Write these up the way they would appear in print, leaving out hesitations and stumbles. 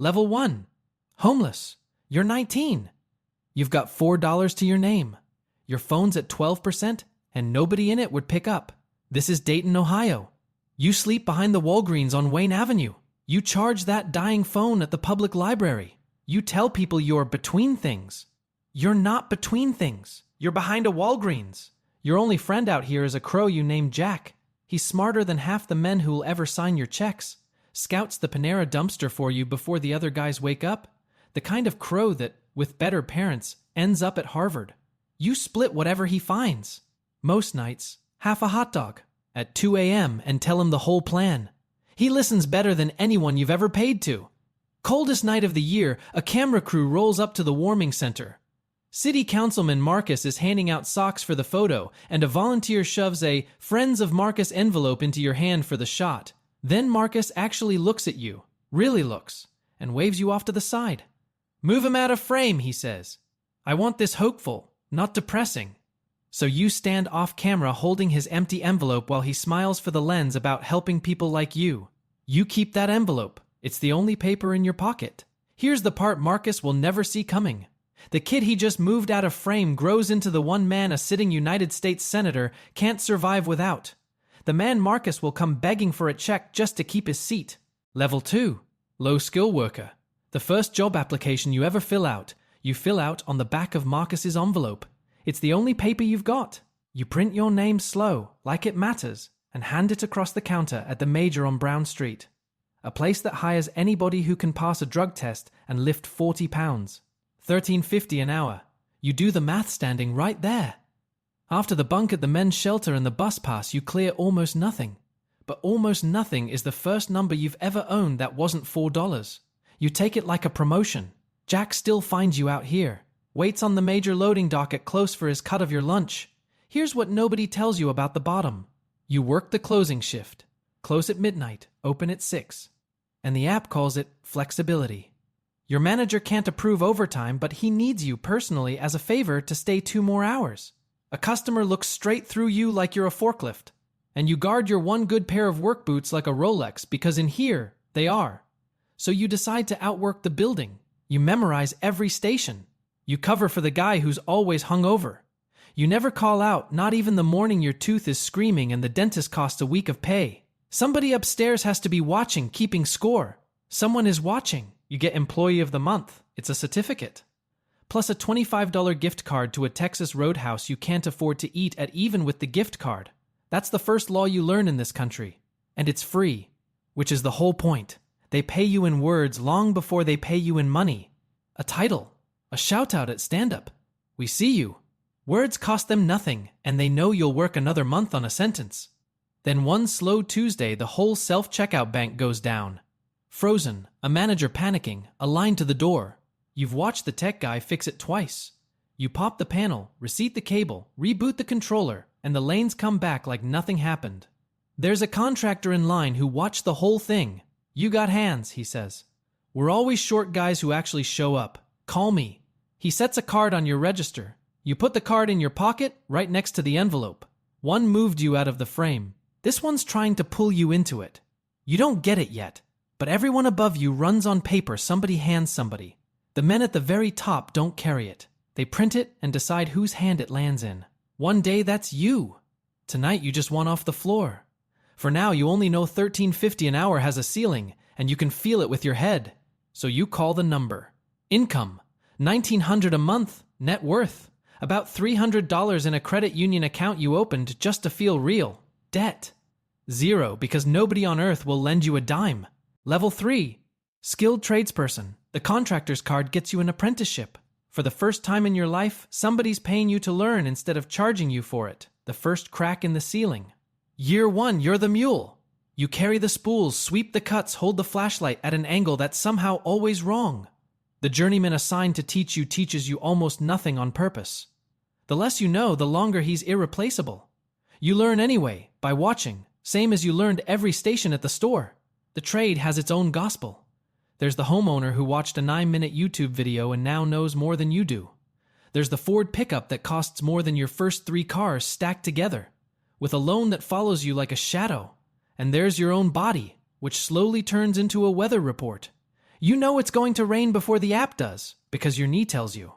Level 1. Homeless. You're 19. You've got $4 to your name. Your phone's at 12% and nobody in it would pick up. This is Dayton, Ohio. You sleep behind the Walgreens on Wayne Avenue. You charge that dying phone at the public library. You tell people you're between things. You're not between things. You're behind a Walgreens. Your only friend out here is a crow you named Jack. He's smarter than half the men who'll ever sign your checks. Scouts the Panera dumpster for you before the other guys wake up. The kind of crow that, with better parents, ends up at Harvard. You split whatever he finds. Most nights, half a hot dog at 2 a.m. and tell him the whole plan. He listens better than anyone you've ever paid to. Coldest night of the year, a camera crew rolls up to the warming center. City Councilman Marcus is handing out socks for the photo, and a volunteer shoves a Friends of Marcus envelope into your hand for the shot. Then Marcus actually looks at you, really looks, and waves you off to the side. Move him out of frame, he says. I want this hopeful, not depressing. So you stand off camera holding his empty envelope while he smiles for the lens about helping people like you. You keep that envelope. It's the only paper in your pocket. Here's the part Marcus will never see coming. The kid he just moved out of frame grows into the one man a sitting United States senator can't survive without. The man Marcus will come begging for a check just to keep his seat. Level 2. Low skill worker. The first job application you ever fill out, you fill out on the back of Marcus's envelope. It's the only paper you've got. You print your name slow, like it matters, and hand it across the counter at the Major on Brown Street. A place that hires anybody who can pass a drug test and lift 40 pounds. $13.50 an hour. You do the math standing right there. After the bunk at the men's shelter and the bus pass, you clear almost nothing. But almost nothing is the first number you've ever owned that wasn't $4. You take it like a promotion. Jack still finds you out here. Waits on the Major loading dock at close for his cut of your lunch. Here's what nobody tells you about the bottom. You work the closing shift. Close at midnight, open at 6. And the app calls it flexibility. Your manager can't approve overtime, but he needs you personally as a favor to stay 2 more hours. A customer looks straight through you like you're a forklift. And you guard your one good pair of work boots like a Rolex because in here, they are. So you decide to outwork the building. You memorize every station. You cover for the guy who's always hungover. You never call out, not even the morning your tooth is screaming and the dentist costs a week of pay. Somebody upstairs has to be watching, keeping score. Someone is watching. You get Employee of the Month. It's a certificate. Plus a $25 gift card to a Texas roadhouse you can't afford to eat at even with the gift card. That's the first law you learn in this country. And it's free, which is the whole point. They pay you in words long before they pay you in money. A title. A shout-out at stand-up. We see you. Words cost them nothing, and they know you'll work another month on a sentence. Then one slow Tuesday, the whole self-checkout bank goes down. Frozen, a manager panicking, a line to the door. You've watched the tech guy fix it twice. You pop the panel, reset the cable, reboot the controller, and the lanes come back like nothing happened. There's a contractor in line who watched the whole thing. You got hands, he says. We're always short guys who actually show up. Call me. He sets a card on your register. You put the card in your pocket, right next to the envelope. One moved you out of the frame. This one's trying to pull you into it. You don't get it yet, but everyone above you runs on paper somebody hands somebody. The men at the very top don't carry it. They print it and decide whose hand it lands in. One day that's you. Tonight you just want off the floor. For now you only know $13.50 an hour has a ceiling, and you can feel it with your head. So you call the number. Income, $1,900 a month. Net worth, about $300 in a credit union account you opened just to feel real. Debt, 0 because nobody on earth will lend you a dime. Level 3, skilled tradesperson. The contractor's card gets you an apprenticeship. For the first time in your life, somebody's paying you to learn instead of charging you for it. The first crack in the ceiling. Year 1, you're the mule. You carry the spools, sweep the cuts, hold the flashlight at an angle that's somehow always wrong. The journeyman assigned to teach you teaches you almost nothing on purpose. The less you know, the longer he's irreplaceable. You learn anyway, by watching, same as you learned every station at the store. The trade has its own gospel. There's the homeowner who watched a 9-minute YouTube video and now knows more than you do. There's the Ford pickup that costs more than your first 3 cars stacked together, with a loan that follows you like a shadow. And there's your own body, which slowly turns into a weather report. You know it's going to rain before the app does, because your knee tells you.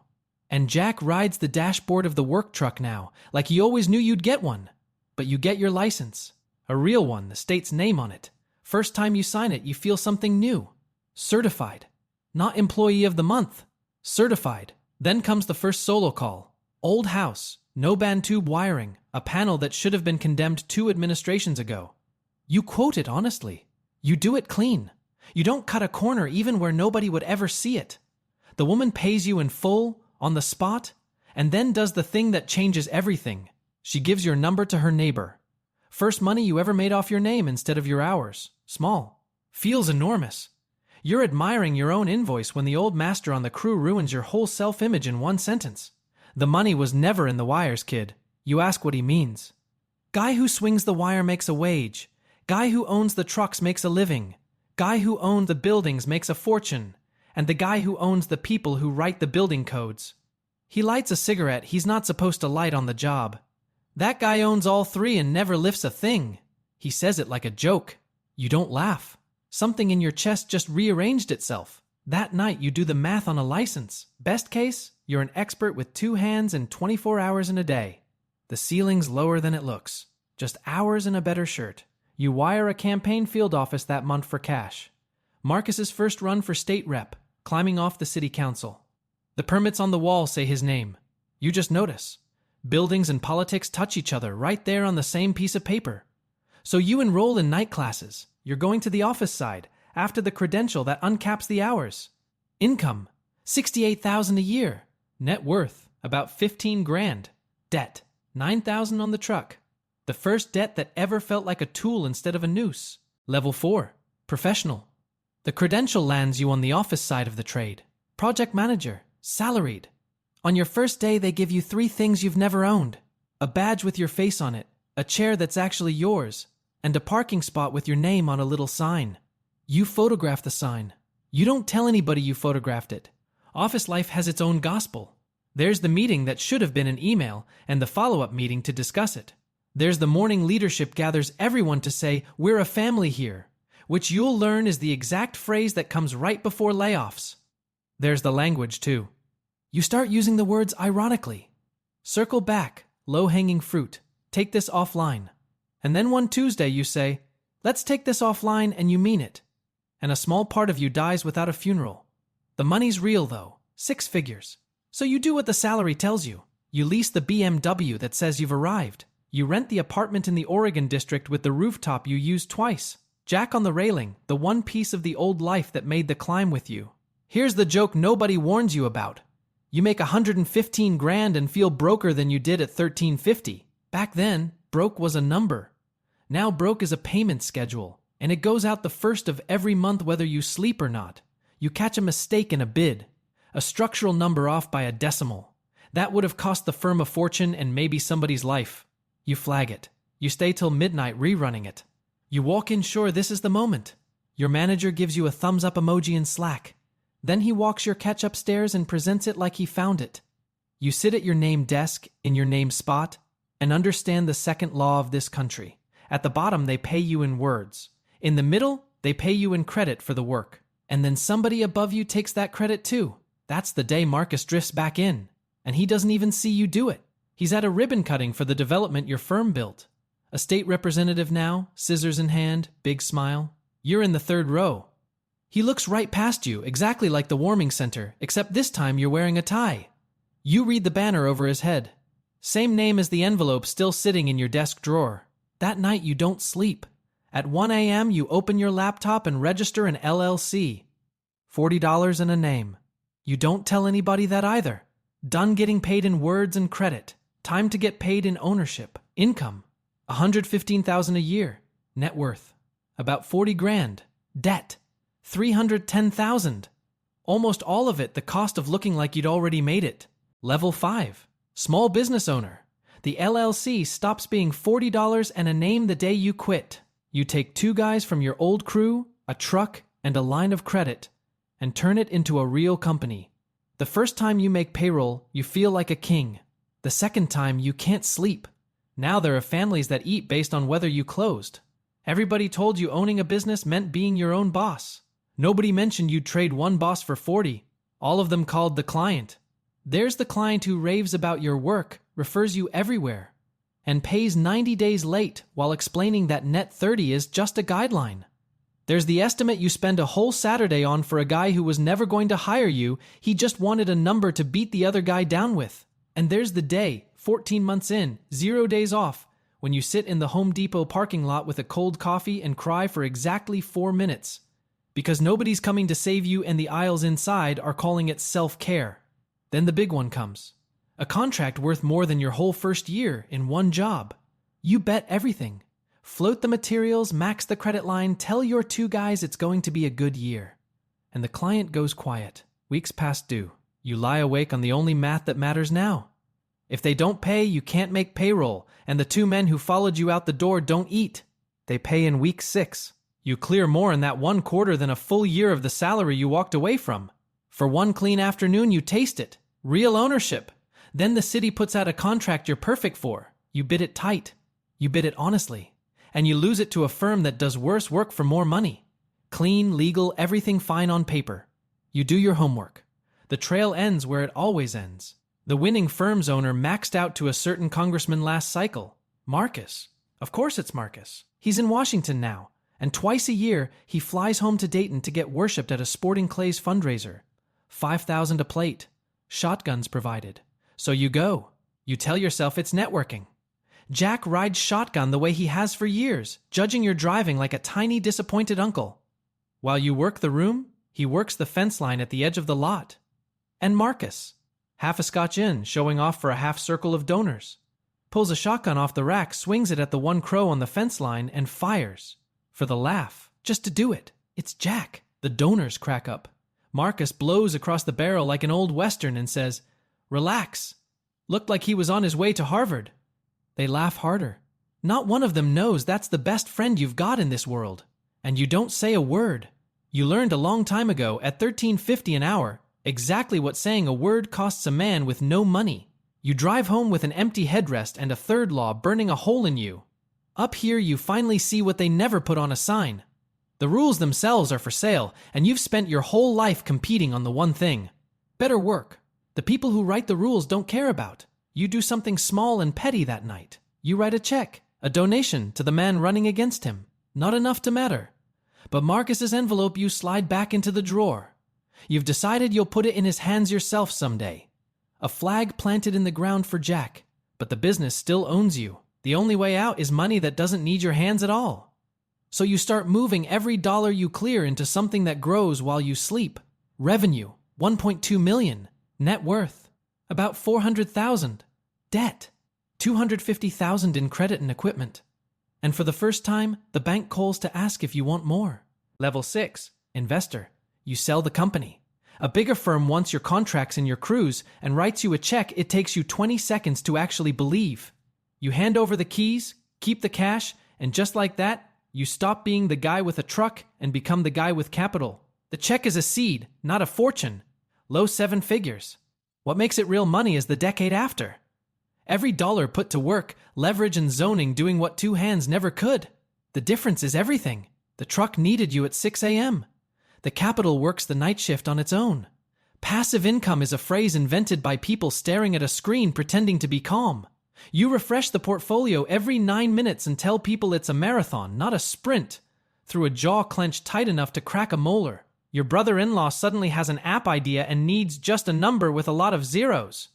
And Jack rides the dashboard of the work truck now, like he always knew you'd get one. But you get your license. A real one, the state's name on it. First time you sign it, you feel something new. Certified. Not employee of the month. Certified. Then comes the first solo call. Old house. No band tube wiring. A panel that should have been condemned 2 administrations ago. You quote it honestly. You do it clean. You don't cut a corner even where nobody would ever see it. The woman pays you in full, on the spot, and then does the thing that changes everything. She gives your number to her neighbor. First money you ever made off your name instead of your hours. Small. Feels enormous. You're admiring your own invoice when the old master on the crew ruins your whole self-image in one sentence. The money was never in the wires, kid. You ask what he means. Guy who swings the wire makes a wage. Guy who owns the trucks makes a living. Guy who owns the buildings makes a fortune. And the guy who owns the people who write the building codes. He lights a cigarette he's not supposed to light on the job. That guy owns all 3 and never lifts a thing. He says it like a joke. You don't laugh. Something in your chest just rearranged itself. That night you do the math on a license. Best case, you're an expert with 2 hands and 24 hours in a day. The ceiling's lower than it looks. Just hours in a better shirt. You wire a campaign field office that month for cash. Marcus's first run for state rep, climbing off the city council. The permits on the wall say his name. You just notice. Buildings and politics touch each other right there on the same piece of paper. So you enroll in night classes. You're going to the office side, after the credential that uncaps the hours. Income, $68,000 a year. Net worth, about 15 grand. Debt, 9,000 on the truck. The first debt that ever felt like a tool instead of a noose. Level 4, professional. The credential lands you on the office side of the trade. Project manager, salaried. On your first day, they give you 3 things you've never owned. A badge with your face on it, a chair that's actually yours, and a parking spot with your name on a little sign. You photograph the sign. You don't tell anybody you photographed it. Office life has its own gospel. There's the meeting that should have been an email and the follow-up meeting to discuss it. There's the morning leadership gathers everyone to say, "We're a family here," which you'll learn is the exact phrase that comes right before layoffs. There's the language, too. You start using the words ironically. Circle back, low-hanging fruit. Take this offline. And then one Tuesday you say, "Let's take this offline," and you mean it. And a small part of you dies without a funeral. The money's real, though. 6 figures. So you do what the salary tells you. You lease the BMW that says you've arrived. You rent the apartment in the Oregon district with the rooftop you used twice. Jack on the railing, the one piece of the old life that made the climb with you. Here's the joke nobody warns you about. You make 115 grand and feel broker than you did at 1350. Back then, broke was a number. Now broke is a payment schedule, and it goes out the first of every month whether you sleep or not. You catch a mistake in a bid, a structural number off by a decimal. That would have cost the firm a fortune and maybe somebody's life. You flag it. You stay till midnight rerunning it. You walk in sure this is the moment. Your manager gives you a thumbs up emoji in Slack. Then he walks your catch upstairs and presents it like he found it. You sit at your name desk, in your name spot, and understand the second law of this country. At the bottom, they pay you in words. In the middle, they pay you in credit for the work. And then somebody above you takes that credit too. That's the day Marcus drifts back in. And he doesn't even see you do it. He's at a ribbon cutting for the development your firm built. A state representative now, scissors in hand, big smile. You're in the 3rd row. He looks right past you, exactly like the warming center, except this time you're wearing a tie. You read the banner over his head. Same name as the envelope still sitting in your desk drawer. That night you don't sleep. At 1 a.m. you open your laptop and register an LLC. $40 and a name. You don't tell anybody that either. Done getting paid in words and credit. Time to get paid in ownership. Income. $115,000 a year. Net worth. About 40 grand. Debt. 310,000. Almost all of it the cost of looking like you'd already made it. Level 5. Small business owner. The LLC stops being $40 and a name the day you quit. You take 2 guys from your old crew, a truck, and a line of credit, and turn it into a real company. The first time you make payroll, you feel like a king. The second time, you can't sleep. Now there are families that eat based on whether you closed. Everybody told you owning a business meant being your own boss. Nobody mentioned you'd trade one boss for 40. All of them called the client. There's the client who raves about your work, refers you everywhere, and pays 90 days late while explaining that net 30 is just a guideline. There's the estimate you spend a whole Saturday on for a guy who was never going to hire you, he just wanted a number to beat the other guy down with. And there's the day, 14 months in, 0 days off, when you sit in the Home Depot parking lot with a cold coffee and cry for exactly 4 minutes. Because nobody's coming to save you and the aisles inside are calling it self-care. Then the big one comes. A contract worth more than your whole first year in one job. You bet everything. Float the materials, max the credit line, tell your two guys it's going to be a good year. And the client goes quiet. Weeks past due. You lie awake on the only math that matters now. If they don't pay, you can't make payroll, and the 2 men who followed you out the door don't eat. They pay in week 6. You clear more in that 1 quarter than a full year of the salary you walked away from. For one clean afternoon, you taste it. Real ownership. Then the city puts out a contract you're perfect for. You bid it tight. You bid it honestly. And you lose it to a firm that does worse work for more money. Clean, legal, everything fine on paper. You do your homework. The trail ends where it always ends. The winning firm's owner maxed out to a certain congressman last cycle. Marcus. Of course it's Marcus. He's in Washington now. And twice a year, he flies home to Dayton to get worshipped at a Sporting Clays fundraiser. $5,000 a plate. Shotguns provided. So you go. You tell yourself it's networking. Jack rides shotgun the way he has for years, judging your driving like a tiny disappointed uncle. While you work the room, he works the fence line at the edge of the lot. And Marcus, half a scotch in, showing off for a half circle of donors. Pulls a shotgun off the rack, swings it at the one crow on the fence line, and fires. For the laugh, just to do it. It's Jack. The donors crack up. Marcus blows across the barrel like an old western and says, "Relax." Looked like he was on his way to Harvard. They laugh harder. Not one of them knows that's the best friend you've got in this world. And you don't say a word. You learned a long time ago at $13.50 an hour exactly what saying a word costs a man with no money. You drive home with an empty headrest and a third law burning a hole in you. Up here you finally see what they never put on a sign. The rules themselves are for sale, and you've spent your whole life competing on the one thing. Better work. The people who write the rules don't care about. You do something small and petty that night. You write a check, a donation to the man running against him. Not enough to matter. But Marcus's envelope you slide back into the drawer. You've decided you'll put it in his hands yourself someday. A flag planted in the ground for Jack, but the business still owns you. The only way out is money that doesn't need your hands at all. So you start moving every dollar you clear into something that grows while you sleep. Revenue, $1.2 million. Net worth, about $400,000. Debt, $250,000 in credit and equipment. And for the first time, the bank calls to ask if you want more. Level 6, investor. You sell the company. A bigger firm wants your contracts and your crews and writes you a check it takes you 20 seconds to actually believe. You hand over the keys, keep the cash, and just like that, you stop being the guy with a truck and become the guy with capital. The check is a seed, not a fortune. Low 7 figures. What makes it real money is the decade after. Every dollar put to work, leverage and zoning doing what 2 hands never could. The difference is everything. The truck needed you at 6 a.m. The capital works the night shift on its own. Passive income is a phrase invented by people staring at a screen pretending to be calm. You refresh the portfolio every 9 minutes and tell people it's a marathon, not a sprint. Through a jaw clenched tight enough to crack a molar. Your brother-in-law suddenly has an app idea and needs just a number with a lot of zeros.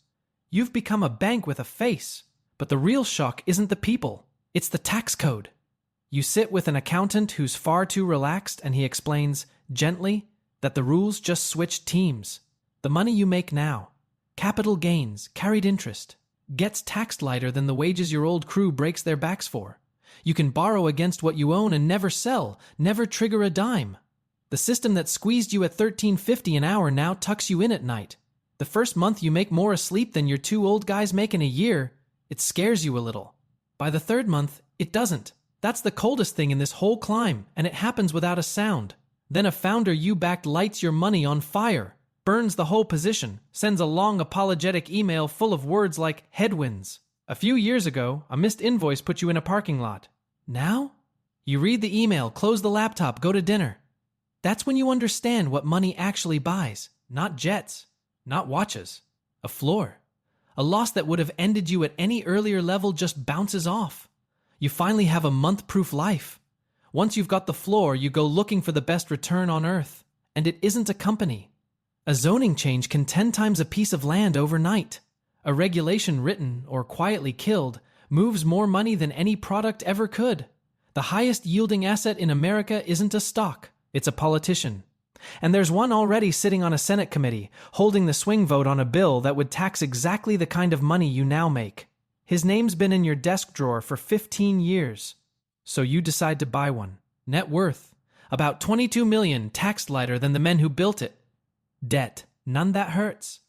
You've become a bank with a face. But the real shock isn't the people. It's the tax code. You sit with an accountant who's far too relaxed and he explains, gently, that the rules just switched teams. The money you make now, capital gains, carried interest, gets taxed lighter than the wages your old crew breaks their backs for. You can borrow against what you own and never sell, never trigger a dime. The system that squeezed you at $13.50 an hour now tucks you in at night. The first month you make more asleep than your 2 old guys make in a year. It scares you a little. By the 3rd month, it doesn't. That's the coldest thing in this whole climb, and it happens without a sound. Then a founder you backed lights your money on fire, burns the whole position, sends a long apologetic email full of words like headwinds. A few years ago, a missed invoice put you in a parking lot. Now? You read the email, close the laptop, go to dinner. That's when you understand what money actually buys. Not jets, not watches, a floor. A loss that would have ended you at any earlier level just bounces off. You finally have a month-proof life. Once you've got the floor, you go looking for the best return on earth. And it isn't a company. A zoning change can 10 times a piece of land overnight. A regulation written or quietly killed moves more money than any product ever could. The highest yielding asset in America isn't a stock, it's a politician. And there's one already sitting on a Senate committee, holding the swing vote on a bill that would tax exactly the kind of money you now make. His name's been in your desk drawer for 15 years. So you decide to buy one. Net worth, about $22 million, taxed lighter than the men who built it. Debt, none that hurts.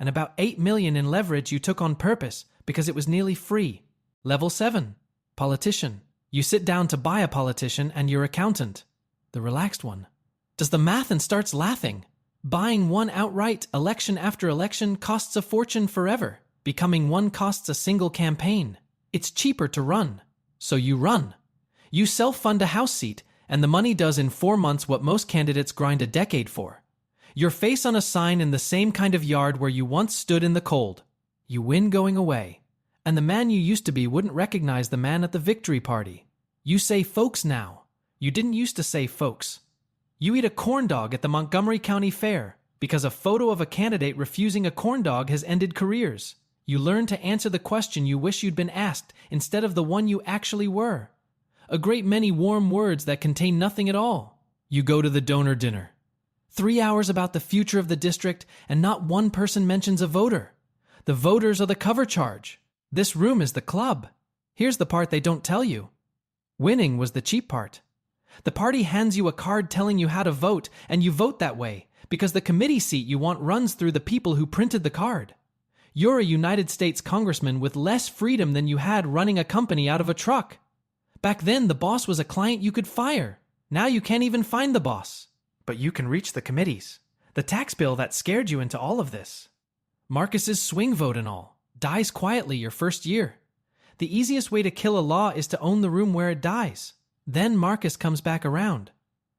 And about $8 million in leverage you took on purpose because it was nearly free. Level 7, politician. You sit down to buy a politician and your accountant, the relaxed one, does the math and starts laughing. Buying one outright, election after election, costs a fortune forever. Becoming one costs a single campaign. It's cheaper to run. So you run. You self-fund a House seat, and the money does in 4 months what most candidates grind a decade for. Your face on a sign in the same kind of yard where you once stood in the cold. You win going away. And the man you used to be wouldn't recognize the man at the victory party. You say folks now. You didn't used to say folks. You eat a corn dog at the Montgomery County Fair because a photo of a candidate refusing a corn dog has ended careers. You learn to answer the question you wish you'd been asked instead of the one you actually were. A great many warm words that contain nothing at all. You go to the donor dinner. 3 hours about the future of the district and not one person mentions a voter. The voters are the cover charge. This room is the club. Here's the part they don't tell you. Winning was the cheap part. The party hands you a card telling you how to vote, and you vote that way because the committee seat you want runs through the people who printed the card. You're a United States congressman with less freedom than you had running a company out of a truck. Back then, the boss was a client you could fire. Now you can't even find the boss. But you can reach the committees. The tax bill that scared you into all of this. Marcus's swing vote and all. Dies quietly your first year. The easiest way to kill a law is to own the room where it dies. Then Marcus comes back around.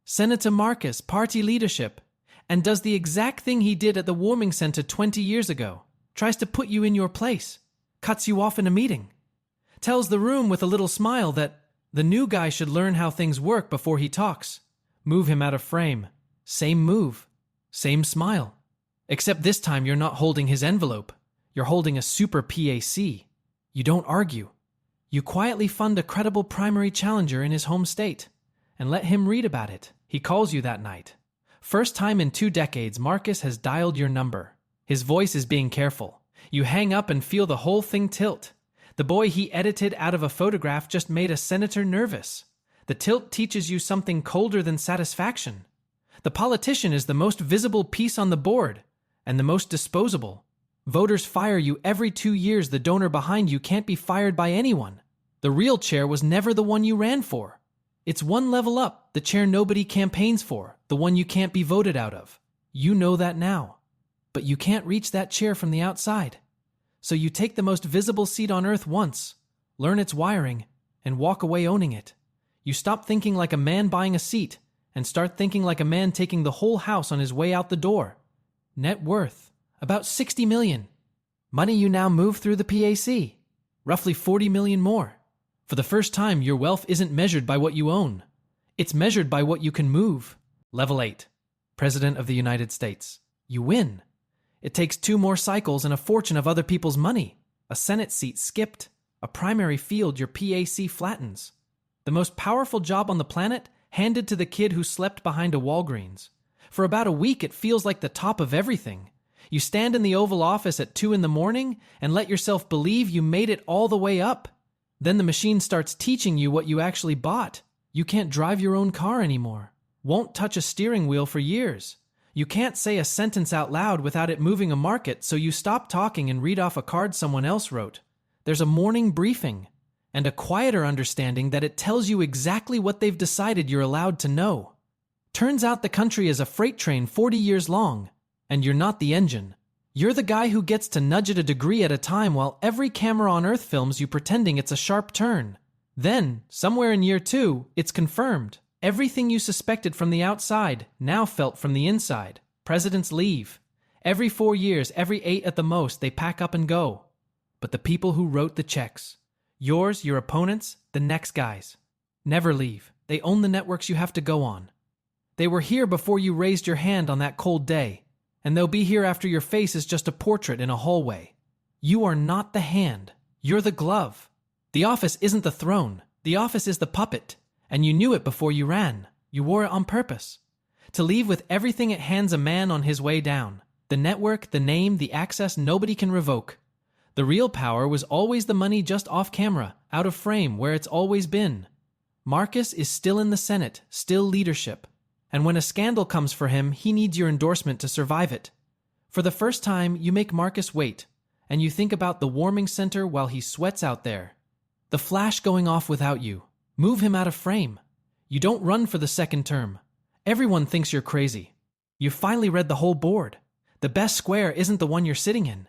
Senator Marcus, party leadership, and does the exact thing he did at the warming center 20 years ago. Tries to put you in your place. Cuts you off in a meeting. Tells the room with a little smile that the new guy should learn how things work before he talks. Move him out of frame. Same move. Same smile. Except this time you're not holding his envelope. You're holding a super PAC. You don't argue. You quietly fund a credible primary challenger in his home state and let him read about it. He calls you that night. First time in 2 decades, Marcus has dialed your number. His voice is being careful. You hang up and feel the whole thing tilt. The boy he edited out of a photograph just made a senator nervous. The tilt teaches you something colder than satisfaction. The politician is the most visible piece on the board and the most disposable. Voters fire you every 2 years. The donor behind you can't be fired by anyone. The real chair was never the one you ran for. It's one level up, the chair nobody campaigns for, the one you can't be voted out of. You know that now. But you can't reach that chair from the outside. So you take the most visible seat on earth once, learn its wiring, and walk away owning it. You stop thinking like a man buying a seat and start thinking like a man taking the whole house on his way out the door. Net worth, about $60 million. Money you now move through the PAC, roughly $40 million more. For the first time, your wealth isn't measured by what you own. It's measured by what you can move. Level 8, President of the United States. You win. It takes 2 more cycles and a fortune of other people's money. A Senate seat skipped. A primary field your PAC flattens. The most powerful job on the planet handed to the kid who slept behind a Walgreens. For about a week, it feels like the top of everything. You stand in the Oval Office at 2 in the morning and let yourself believe you made it all the way up. Then the machine starts teaching you what you actually bought. You can't drive your own car anymore. Won't touch a steering wheel for years. You can't say a sentence out loud without it moving a market, so you stop talking and read off a card someone else wrote. There's a morning briefing and a quieter understanding that it tells you exactly what they've decided you're allowed to know. Turns out the country is a freight train 40 years long, and you're not the engine. You're the guy who gets to nudge it a degree at a time while every camera on Earth films you pretending it's a sharp turn. Then, somewhere in year 2, it's confirmed. Everything you suspected from the outside now felt from the inside. Presidents leave. Every 4 years, every 8 at the most, they pack up and go. But the people who wrote the checks, yours, your opponents, the next guys, never leave. They own the networks you have to go on. They were here before you raised your hand on that cold day, and they'll be here after your face is just a portrait in a hallway. You are not the hand. You're the glove. The office isn't the throne. The office is the puppet, and you knew it before you ran. You wore it on purpose. To leave with everything it hands a man on his way down. The network, the name, the access nobody can revoke. The real power was always the money just off camera, out of frame, where it's always been. Marcus is still in the Senate, still leadership. And when a scandal comes for him, he needs your endorsement to survive it. For the first time, you make Marcus wait, and you think about the warming center while he sweats out there. The flash going off without you. Move him out of frame. You don't run for the second term. Everyone thinks you're crazy. You finally read the whole board. The best square isn't the one you're sitting in.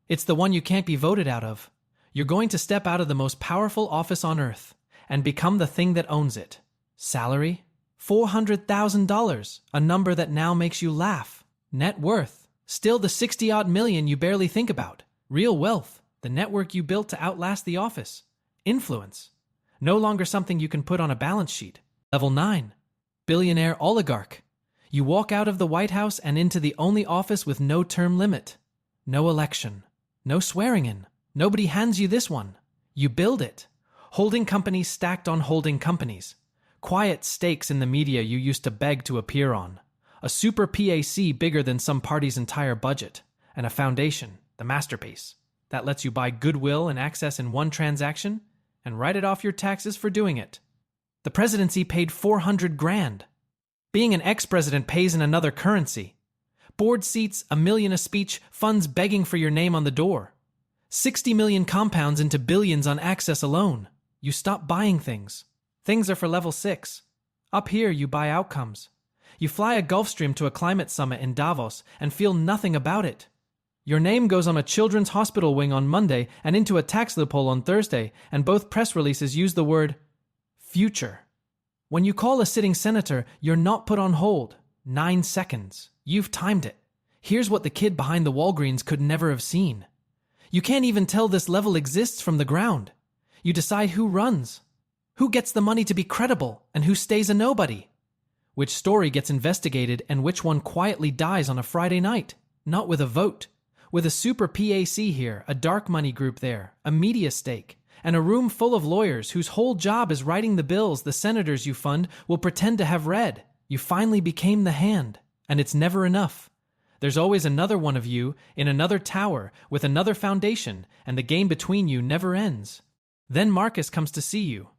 It's the one you can't be voted out of. You're going to step out of the most powerful office on earth and become the thing that owns it. Salary? $400,000, a number that now makes you laugh. Net worth? Still the 60-odd million you barely think about. Real wealth? The network you built to outlast the office. Influence? No longer something you can put on a balance sheet. Level 9. Billionaire oligarch. You walk out of the White House and into the only office with no term limit. No election. No swearing in. Nobody hands you this one. You build it. Holding companies stacked on holding companies. Quiet stakes in the media you used to beg to appear on. A super PAC bigger than some party's entire budget. And a foundation, the masterpiece, that lets you buy goodwill and access in one transaction and write it off your taxes for doing it. The presidency paid $400,000. Being an ex-president pays in another currency. Board seats, $1 million a speech, funds begging for your name on the door. 60 million compounds into billions on access alone. You stop buying things. Things are for level 6. Up here, you buy outcomes. You fly a Gulfstream to a climate summit in Davos and feel nothing about it. Your name goes on a children's hospital wing on Monday and into a tax loophole on Thursday, and both press releases use the word future. When you call a sitting senator, you're not put on hold. 9 seconds. You've timed it. Here's what the kid behind the Walgreens could never have seen. You can't even tell this level exists from the ground. You decide who runs, who gets the money to be credible, and who stays a nobody. Which story gets investigated and which one quietly dies on a Friday night. Not with a vote. With a super PAC here, a dark money group there, a media stake, and a room full of lawyers whose whole job is writing the bills the senators you fund will pretend to have read. You finally became the hand, and it's never enough. There's always another one of you in another tower with another foundation, and the game between you never ends. Then Marcus comes to see you.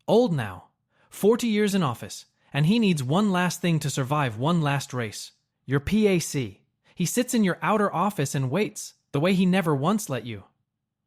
Old now, 40 years in office, and he needs one last thing to survive one last race. Your PAC. He sits in your outer office and waits, the way he never once let you.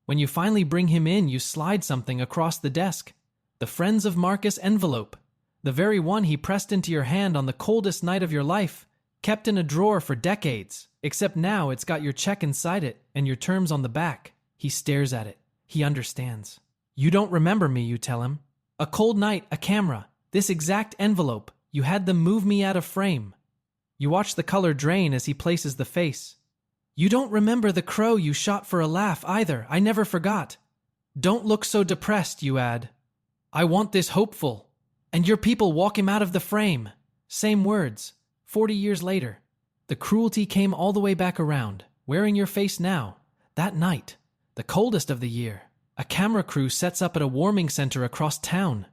When you finally bring him in, you slide something across the desk. The Friends of Marcus envelope. The very one he pressed into your hand on the coldest night of your life. Kept in a drawer for decades, except now it's got your check inside it and your terms on the back. He stares at it. He understands. You don't remember me, you tell him. A cold night, a camera. This exact envelope. You had them move me out of frame. You watch the color drain as he places the face. You don't remember the crow you shot for a laugh either. I never forgot. Don't look so depressed, you add. I want this hopeful. And your people walk him out of the frame. Same words. 40 years later. The cruelty came all the way back around, wearing your face now. That night, the coldest of the year, a camera crew sets up at a warming center across town.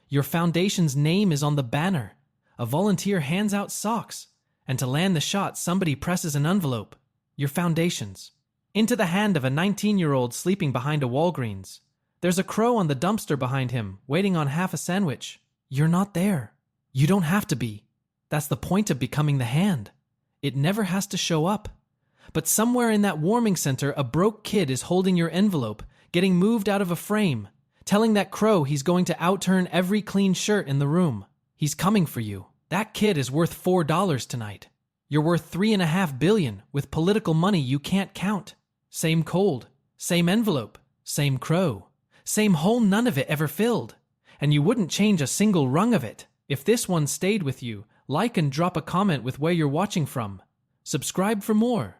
Your foundation's name is on the banner. A volunteer hands out socks. And to land the shot, somebody presses an envelope. Your foundation's. Into the hand of a 19-year-old sleeping behind a Walgreens. There's a crow on the dumpster behind him, waiting on half a sandwich. You're not there. You don't have to be. That's the point of becoming the hand. It never has to show up. But somewhere in that warming center, a broke kid is holding your envelope, getting moved out of a frame, telling that crow he's going to outturn every clean shirt in the room. He's coming for you. That kid is worth $4 tonight. You're worth $3.5 billion with political money you can't count. Same cold, same envelope, same crow, same hole none of it ever filled. And you wouldn't change a single rung of it. If this one stayed with you, like and drop a comment with where you're watching from. Subscribe for more.